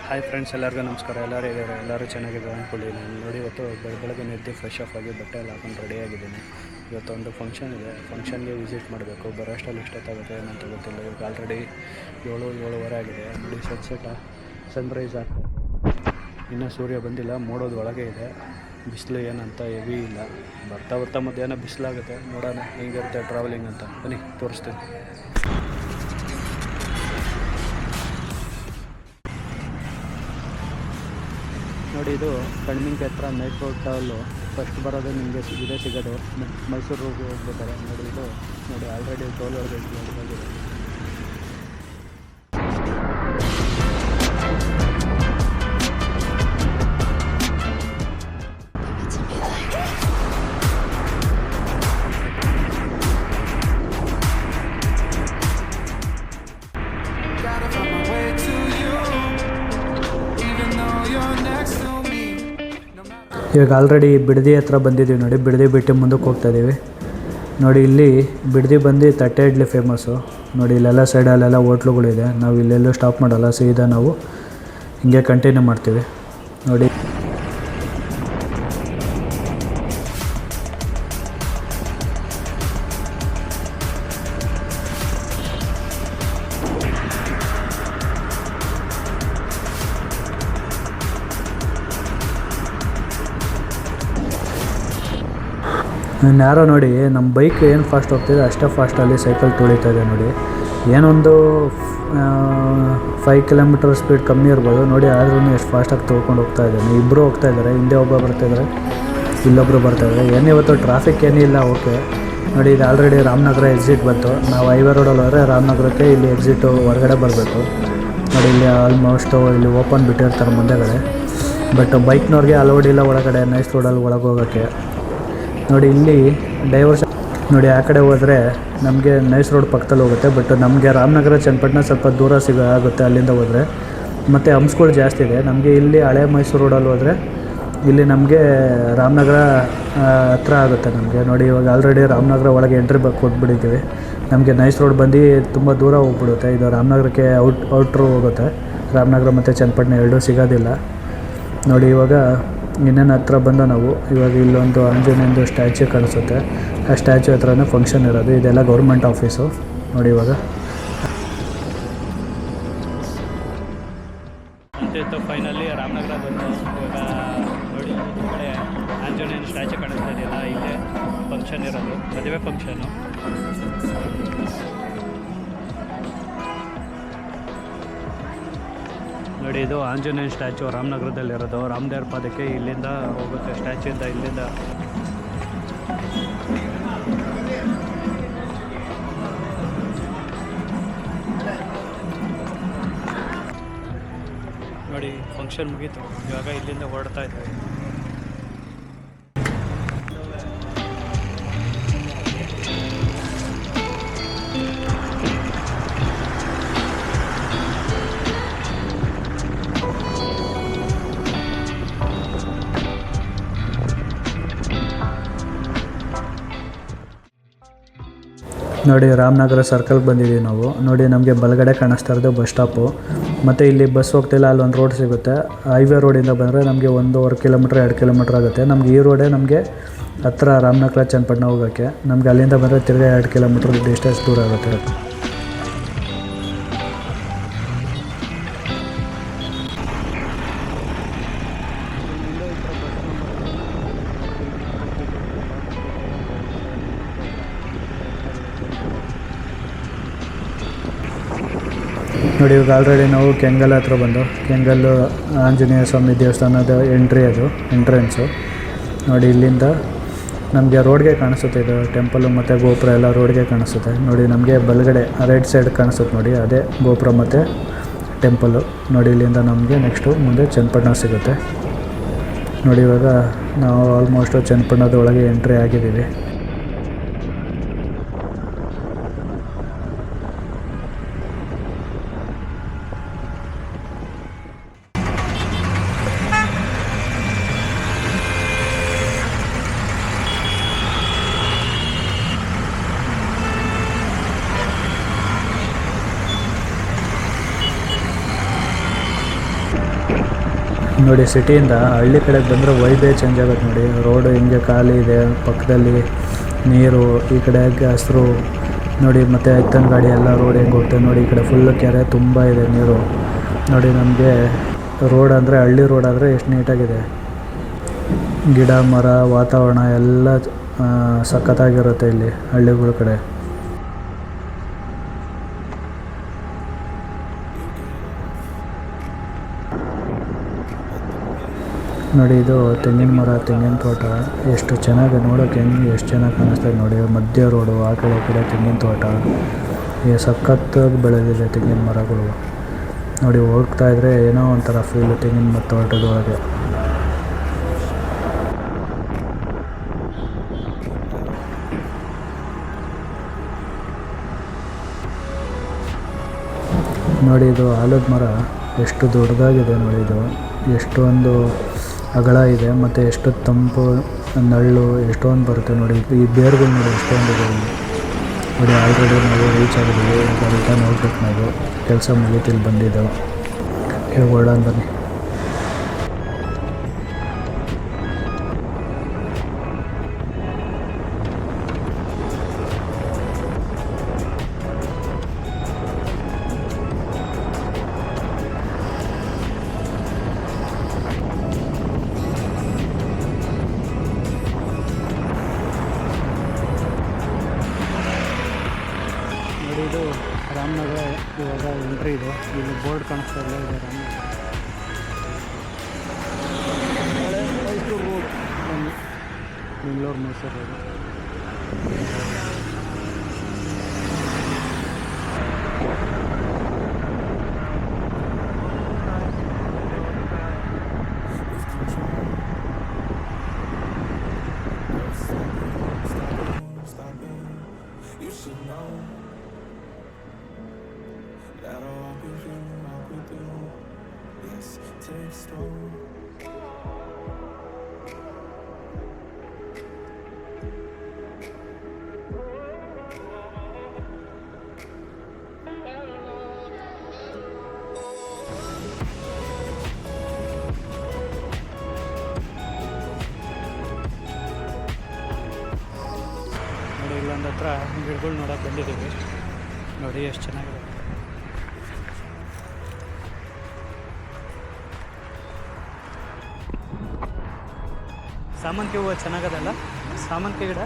Hi friends, ಎಲ್ಲರಿಗೂ ನಮಸ್ಕಾರ. ಎಲ್ಲರೂ ಇದ್ದಾರೆ, ಎಲ್ಲರೂ ಚೆನ್ನಾಗಿದ್ದಾರೆ ಅಂದ್ಕೊಳ್ಳಿ. ನಾನು ನೋಡಿ ಇವತ್ತು ಬೆಳಗ್ಗೆ ಎದ್ದು ಫ್ರೆಶ್ ಆಫ್ ಆಗಿ ಬಟ್ಟೆ ಎಲ್ಲ ಹಾಕೊಂಡು ರೆಡಿಯಾಗಿದ್ದೀನಿ. ಇವತ್ತು ಒಂದು ಫಂಕ್ಷನ್ ಇದೆ, ಫಂಕ್ಷನ್ಗೆ ವಿಸಿಟ್ ಮಾಡಬೇಕು. ಬರೋ ಅಷ್ಟರಲ್ಲಿ ಎಷ್ಟೊತ್ತಾಗುತ್ತೆ ಏನಂತ ಗೊತ್ತಿಲ್ಲ. ಇವಾಗ ಆಲ್ರೆಡಿ 7-7:30 ಆಗಿದೆ. ನೋಡಿ ಸನ್ರೈಸ್ ಆಗ್ತಾ ಇದೆ. ಇನ್ನೂ ಸೂರ್ಯ ಬಂದಿಲ್ಲ, ಮೋಡೋದು ಒಳಗೆ ಇದೆ. ಬಿಸಿಲು ಏನಂತ ಹೆವಿ ಇಲ್ಲ. ಬರ್ತಾ ಮಧ್ಯಾಹ್ನ ಬಿಸಿಲಾಗುತ್ತೆ. ನೋಡೋಣ ಹೆಂಗಿರುತ್ತೆ ಟ್ರಾವೆಲಿಂಗ್ ಅಂತ. ಬನ್ನಿ ತೋರಿಸ್ತೀನಿ. ನೋಡಿ, ಇದು ಕಣ್ಮಿಂಕೆ ಹತ್ರ ನೈಟ್ ರೋಡ್ ಟ್ರಾವೆಲ್ಲು. ಫಸ್ಟ್ ಬರೋದು ನಿಮಗೆ ಸಿಗೋದು ಮೈಸೂರಿಗೆ ಹೋಗ್ಬೇಕಾರೆ. ನೋಡಿ ಆಲ್ರೆಡಿ ಟೋಲ್ ಒಳಗೆ ಹೋಗಿದೆ. ಇವಾಗ ಆಲ್ರೆಡಿ ಬಿಡದಿ ಹತ್ರ ಬಂದಿದ್ದೀವಿ. ನೋಡಿ, ಬಿಡದಿ ಬಿಟ್ಟು ಮುಂದಕ್ಕೆ ಹೋಗ್ತಾಯಿದ್ದೀವಿ. ನೋಡಿ, ಇಲ್ಲಿ ಬಿಡದಿ ಬಂದು ತಟ್ಟೆ ಇಡ್ಲಿ ಫೇಮಸ್ಸು. ನೋಡಿ, ಇಲ್ಲೆಲ್ಲ ಸೈಡಲ್ಲೆಲ್ಲ ಹೋಟ್ಲುಗಳಿದೆ. ನಾವು ಇಲ್ಲೆಲ್ಲೂ ಸ್ಟಾಪ್ ಮಾಡಲ್ಲ, ಸೀದಾ ನಾವು ಹಿಂಗೆ ಕಂಟಿನ್ಯೂ ಮಾಡ್ತೀವಿ. ನೋಡಿ, ಯಾರೋ ನೋಡಿ ನಮ್ಮ ಬೈಕ್ ಏನು ಫಾಸ್ಟ್ ಹೋಗ್ತಿದೆ ಅಷ್ಟೇ ಫಾಸ್ಟಲ್ಲಿ ಸೈಕಲ್ ತುಳಿತಾ ಇದೆ. ನೋಡಿ, ಏನೊಂದು 5 ಕಿಲೋಮೀಟರ್ ಸ್ಪೀಡ್ ಕಮ್ಮಿ ಇರ್ಬೋದು. ನೋಡಿ, ಆದ್ರೂ ಎಷ್ಟು ಫಾಸ್ಟಾಗಿ ತೊಳ್ಕೊಂಡು ಹೋಗ್ತಾ ಇದ್ದಾನೆ. ಇಬ್ಬರು ಹೋಗ್ತಾ ಇದ್ದಾರೆ, ಹಿಂದೆ ಒಬ್ಬ ಬರ್ತಾಯಿದ್ದಾರೆ, ಇಲ್ಲೊಬ್ಬರು ಬರ್ತಾಯಿದ್ದಾರೆ. ಏನಿವತ್ತು ಟ್ರಾಫಿಕ್ ಏನಿಲ್ಲ, ಓಕೆ. ನೋಡಿ, ಇದು ಆಲ್ರೆಡಿ ರಾಮನಗರ ಎಕ್ಸಿಟ್ ಬಂತು. ನಾವು ಹೈವೇ ರೋಡಲ್ಲಿ ಹೋದರೆ ರಾಮನಗರಕ್ಕೆ ಇಲ್ಲಿ ಎಕ್ಸಿಟು ಹೊರಗಡೆ ಬರಬೇಕು. ನೋಡಿ, ಇಲ್ಲಿ ಆಲ್ಮೋಸ್ಟು ಇಲ್ಲಿ ಓಪನ್ ಬಿಟ್ಟಿರ್ತಾರೆ ಮುಂದೆಗಡೆ. ಬಟ್ ಬೈಕ್ನವ್ರಿಗೆ ಅಲೌಡ್ ಇಲ್ಲ ಒಳಗಡೆ, ನೈಸ್ ರೋಡಲ್ಲಿ ಒಳಗೆ ಹೋಗೋಕ್ಕೆ. ನೋಡಿ, ಇಲ್ಲಿ ಡೈವರ್ಷನ್ ನೋಡಿ, ಆ ಕಡೆ ಹೋದರೆ ನಮಗೆ ನೈಸ್ ರೋಡ್ ಪಕ್ಕದಲ್ಲಿ ಹೋಗುತ್ತೆ. ಬಟ್ ನಮಗೆ ರಾಮನಗರ ಚನ್ನಪಟ್ಟಣ ಸ್ವಲ್ಪ ದೂರ ಆಗುತ್ತೆ ಅಲ್ಲಿಂದ ಹೋದರೆ. ಮತ್ತು ಹಂಪ್ಸ್ಗಳು ಜಾಸ್ತಿ ಇದೆ. ನಮಗೆ ಇಲ್ಲಿ ಹಳೆ ಮೈಸೂರು ರೋಡಲ್ಲಿ ಹೋದರೆ ಇಲ್ಲಿ ನಮಗೆ ರಾಮನಗರ ಹತ್ರ ಆಗುತ್ತೆ ನಮಗೆ. ನೋಡಿ, ಇವಾಗ ಆಲ್ರೆಡಿ ರಾಮನಗರ ಒಳಗೆ ಎಂಟ್ರಿ ಕೊಟ್ಬಿಟ್ಟಿದ್ದೀವಿ. ನಮಗೆ ನೈಸ್ ರೋಡ್ ಬಂದು ತುಂಬ ದೂರ ಹೋಗ್ಬಿಡುತ್ತೆ. ಇದು ರಾಮನಗರಕ್ಕೆ ಔಟ್ರು ಹೋಗುತ್ತೆ. ರಾಮನಗರ ಮತ್ತು ಚನ್ನಪಟ್ಟಣ ಎರಡೂ ಸಿಗೋದಿಲ್ಲ. ನೋಡಿ, ಇವಾಗ ಇನ್ನೇನು ಹತ್ರ ಬಂದು ನಾವು ಇವಾಗ ಇಲ್ಲೊಂದು ಆಂಜನೇಯಂದು ಸ್ಟ್ಯಾಚ್ಯೂ ಕಾಣಿಸುತ್ತೆ. ಆ ಸ್ಟ್ಯಾಚ್ಯೂ ಹತ್ರನೇ ಫಂಕ್ಷನ್ ಇರೋದು. ಇದೆಲ್ಲ ಗೌರ್ಮೆಂಟ್ ಆಫೀಸು. ನೋಡಿ, ಇವಾಗ ಅಂತಿತ್ತು ಫೈನಲಿ ರಾಮನಗರ ಬಂದು. ಇವಾಗ ನೋಡಿ, ಈ ಕಡೆ ಆಂಜನೇಯನ ಸ್ಟ್ಯಾಚ್ಯೂ ಕಾಣಿಸ್ತಾ ಇದೆಯಲ್ಲ, ಇಲ್ಲೇ ಫಂಕ್ಷನ್ ಇರೋದು, ಮದುವೆ ಫಂಕ್ಷನು. ನೋಡಿ, ಇದು ಆಂಜನೇಯ ಸ್ಟ್ಯಾಚು ರಾಮನಗರದಲ್ಲಿರೋದು. ರಾಮದೇವ್ರ ಪಾದಕ್ಕೆ ಇಲ್ಲಿಂದ ಹೋಗುತ್ತೆ ಸ್ಟ್ಯಾಚ್ಯೂಯಿಂದ. ಇಲ್ಲಿಂದ ನೋಡಿ, ಫಂಕ್ಷನ್ ಮುಗೀತು. ಇವಾಗ ಇಲ್ಲಿಂದ ಹೊರಡ್ತಾ ಇದ್ದೀವಿ. ನೋಡಿ, ರಾಮನಗರ ಸರ್ಕಲ್ಗೆ ಬಂದಿದ್ದೀವಿ ನಾವು. ನೋಡಿ, ನಮಗೆ ಬಲಗಡೆ ಕಾಣಿಸ್ತಾ ಇರೋದು ಬಸ್ ಸ್ಟಾಪು. ಮತ್ತು ಇಲ್ಲಿ ಬಸ್ ಹೋಗ್ತಿಲ್ಲ, ಅಲ್ಲೊಂದು ರೋಡ್ ಸಿಗುತ್ತೆ. ಹೈವೇ ರೋಡಿಂದ ಬಂದರೆ ನಮಗೆ 1.5 ಕಿಲೋಮೀಟ್ರ್ 2 ಕಿಲೋಮೀಟ್ರ್ ಆಗುತ್ತೆ. ನಮಗೆ ಈ ರೋಡೇ ನಮಗೆ ಹತ್ರ ರಾಮನಗರ ಚನ್ನಪಟ್ಟಣ ಹೋಗೋಕ್ಕೆ. ನಮಗೆ ಅಲ್ಲಿಂದ ಬಂದರೆ ತಿರ್ಗಿ 2 ಕಿಲೋಮೀಟ್ರ್ ಡಿಸ್ಟೆನ್ಸ್ ದೂರ ಆಗುತ್ತೆ. ನೋಡಿ, ಇವಾಗ ಆಲ್ರೆಡಿ ನಾವು ಕೆಂಗಲ್ ಹತ್ರ ಬಂದು, ಕೆಂಗಲ್ಲು ಆಂಜನೇಯ ಸ್ವಾಮಿ ದೇವಸ್ಥಾನದ ಎಂಟ್ರೆನ್ಸು. ನೋಡಿ, ಇಲ್ಲಿಂದ ನಮಗೆ ರೋಡ್ಗೆ ಕಾಣಿಸುತ್ತೆ. ಇದು ಟೆಂಪಲು ಮತ್ತು ಗೋಪುರ ಎಲ್ಲ ರೋಡ್ಗೆ ಕಾಣಿಸುತ್ತೆ. ನೋಡಿ, ನಮಗೆ ಬಲಗಡೆ ರೈಟ್ ಸೈಡ್ ಕಾಣಿಸುತ್ತೆ. ನೋಡಿ, ಅದೇ ಗೋಪುರ ಮತ್ತು ಟೆಂಪಲ್ಲು. ನೋಡಿ, ಇಲ್ಲಿಂದ ನಮಗೆ ನೆಕ್ಸ್ಟು ಮುಂದೆ ಚನ್ನಪಟ್ಟಣ ಸಿಗುತ್ತೆ. ನೋಡಿ, ಇವಾಗ ನಾವು ಆಲ್ಮೋಸ್ಟು ಚನ್ನಪಟ್ಟಣದ ಒಳಗೆ ಎಂಟ್ರಿ ಆಗಿದ್ದೀವಿ. ನೋಡಿ ಸಿಟಿಯಿಂದ ಹಳ್ಳಿ ಕಡೆಗೆ ಬಂದರೆ ವೈಬೇ ಚೇಂಜ್ ಆಗುತ್ತೆ ನೋಡಿ. ರೋಡು ಹಿಂಗೆ ಖಾಲಿ ಇದೆ, ಪಕ್ಕದಲ್ಲಿ ನೀರು, ಈ ಕಡೆ ಹಸಿರು ನೋಡಿ. ಮತ್ತು ಎತ್ತಿನ ಗಾಡಿ ಎಲ್ಲ ರೋಡ್ ಹೆಂಗೆ ಹೋಗ್ತದೆ ನೋಡಿ. ಈ ಕಡೆ ಫುಲ್ಲು ಕೆರೆ ತುಂಬ ಇದೆ ನೀರು ನೋಡಿ. ನಮಗೆ ರೋಡ್ ಅಂದರೆ ಹಳ್ಳಿ ರೋಡ್ ಆದರೆ ಎಷ್ಟು ನೀಟಾಗಿದೆ. ಗಿಡ ಮರ ವಾತಾವರಣ ಎಲ್ಲ ಸಖತ್ತಾಗಿರುತ್ತೆ ಇಲ್ಲಿ ಹಳ್ಳಿಗಳ ಕಡೆ. ನೋಡಿ ಇದು ತೆಂಗಿನ ಮರ, ತೆಂಗಿನ ತೋಟ ಎಷ್ಟು ಚೆನ್ನಾಗಿ ನೋಡೋಕೆ ಹೆಂಗೆ ಎಷ್ಟು ಚೆನ್ನಾಗಿ ಕಾಣಿಸ್ತದೆ ನೋಡಿ. ಮಧ್ಯ ರೋಡು, ಆ ಕಡೆ ಈ ಕಡೆ ತೆಂಗಿನ ತೋಟ, ಈ ಸಖತ್ತಾಗಿ ಬೆಳೆದಿದೆ ತೆಂಗಿನ ಮರಗಳು ನೋಡಿ. ಹೋಗ್ತಾಯಿದ್ರೆ ಏನೋ ಒಂಥರ ಫೀಲು ತೆಂಗಿನ ತೋಟದೊಳಗೆ. ನೋಡಿ ಇದು ಆಲದ ಮರ ಎಷ್ಟು ದೊಡ್ಡದಾಗಿದೆ ನೋಡಿ. ಇದು ಎಷ್ಟೊಂದು ಅಗಲ ಇದೆ ಮತ್ತು ಎಷ್ಟು ತಂಪು ನಳ್ಳು ಎಷ್ಟೊಂದು ಬರುತ್ತೆ ನೋಡಿ. ಈ ಬೇರುಗಳು ನೋಡಿ ಎಷ್ಟೊಂದಿದೆ ನೋಡಿ. ಆಲ್ರೆಡಿ ನಾವು ರೀಚ್ ಆಗಿದ್ದೀವಿ. ಈಗ ರಿಟರ್ನ್ ಹೋಗ್ಬೇಕು ನಾವು. ಕೆಲಸ ಮುಗೀತಿಲ್ಲಿ ಬಂದಿದ್ದೆವು. ಹೊರಡೋಣ ಬನ್ನಿ. ಇದು ರಾಮನಗರ ಇವಾಗ ಎಂಟ್ರಿ ಇದೆ. ಇಲ್ಲಿ ಬೋರ್ಡ್ ಕಾಣಿಸ್ತಾ ಇಲ್ಲ, ಇದೆ ರಾಮನಗರ. Mysuru road, Bengaluru Mysuru road. ಇಲ್ಲೊಂದು ಹತ್ರ ಗಿಡಗಳು ನೋಡೋಕೆ ಬಂದಿದ್ದೀವಿ ನೋಡಿ. ಎಷ್ಟು ಚೆನ್ನಾಗಿದೆ. ಸಾಮಂತಿಗೆ ಹೂವು ಚೆನ್ನಾಗದಲ್ಲ, ಸಾಮಂತಿಗೆ ಗಿಡ.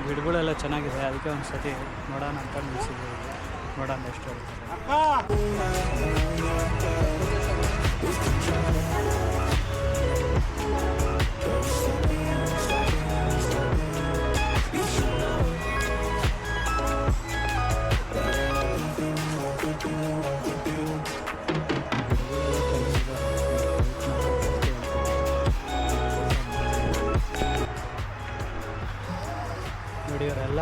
ಗಿಡಗಳೆಲ್ಲ ಚೆನ್ನಾಗಿದೆ, ಅದಕ್ಕೆ ಒಂದು ಸತಿ ನೋಡೋಣ ಅಂತ ನಿಲ್ಸಿದ್ದೀವಿ. ನೋಡೋಣ ಎಷ್ಟು ನೋಡಿ. ಇವರೆಲ್ಲ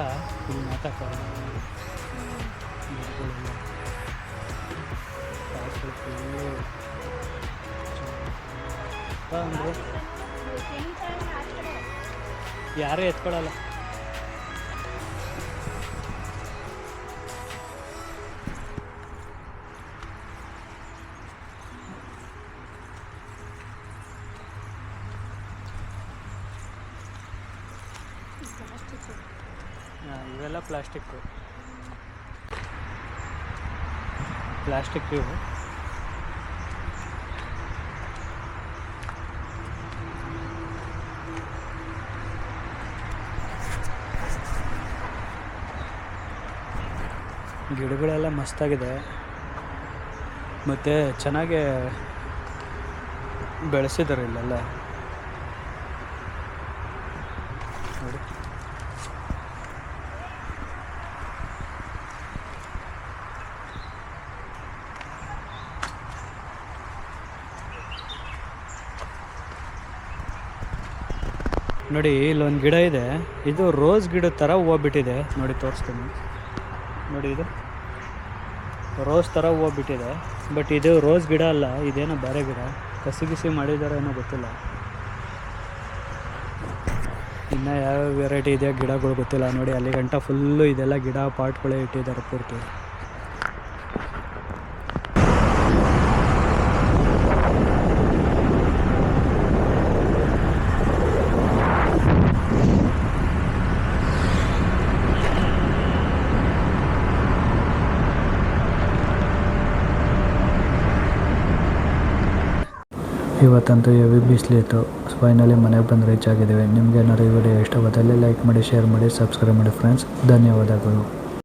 ಇಲ್ಲಿ ಮಾತಾಡ್ತಾರೆ. ಯಾರೂ ಎತ್ಕೊಳ್ಳಲ್ಲ. ಇವೆಲ್ಲ ಪ್ಲಾಸ್ಟಿಕ್ ಇವು. ಗಿಡಗಳೆಲ್ಲ ಮಸ್ತಾಗಿದೆ ಮತ್ತು ಚೆನ್ನಾಗಿ ಬೆಳೆಸಿದ್ದಾರೆ ಇಲ್ಲೆಲ್ಲ ನೋಡಿ. ನೋಡಿ ಇಲ್ಲೊಂದು ಗಿಡ ಇದೆ. ಇದು ರೋಸ್ ಗಿಡದ ಥರ ಹೂವು ಬಿಟ್ಟಿದೆ ನೋಡಿ, ತೋರಿಸ್ತೀನಿ ನೋಡಿ. ಇದು ರೋಸ್ ಥರ ಹೂವು ಬಿಟ್ಟಿದೆ, ಬಟ್ ಇದು ರೋಸ್ ಗಿಡ ಅಲ್ಲ, ಇದೇನೋ ಬೇರೆ ಗಿಡ. ಕಸಿ ಮಾಡಿದ್ದಾರೆ ಏನೋ ಗೊತ್ತಿಲ್ಲ. ಇನ್ನು ಯಾವ ವೆರೈಟಿ ಇದೆಯೋ ಗಿಡಗಳು ಗೊತ್ತಿಲ್ಲ ನೋಡಿ, ಅಲ್ಲಿ ಗಂಟ ಫುಲ್ಲು ಇದೆಲ್ಲ ಗಿಡ ಪಾಟ್ಗಳೇ ಇಟ್ಟಿದ್ದಾರೆ ಪೂರ್ತಿ. ಇವತ್ತಂತೂ ಹೆವಿ ಬಿಸಿಲಿತ್ತು. ಫೈನಲಿ ಮನೆಗೆ ಬಂದು ರೀಚ್ ಆಗಿದ್ದೀವಿ. ನಿಮ್ಗೆ ಏನಾದ್ರು ಈ ವಿಡಿಯೋ ಇಷ್ಟವಾದಲ್ಲಿ ಲೈಕ್ ಮಾಡಿ, ಶೇರ್ ಮಾಡಿ, ಸಬ್ಸ್ಕ್ರೈಬ್ ಮಾಡಿ ಫ್ರೆಂಡ್ಸ್. ಧನ್ಯವಾದಗಳು.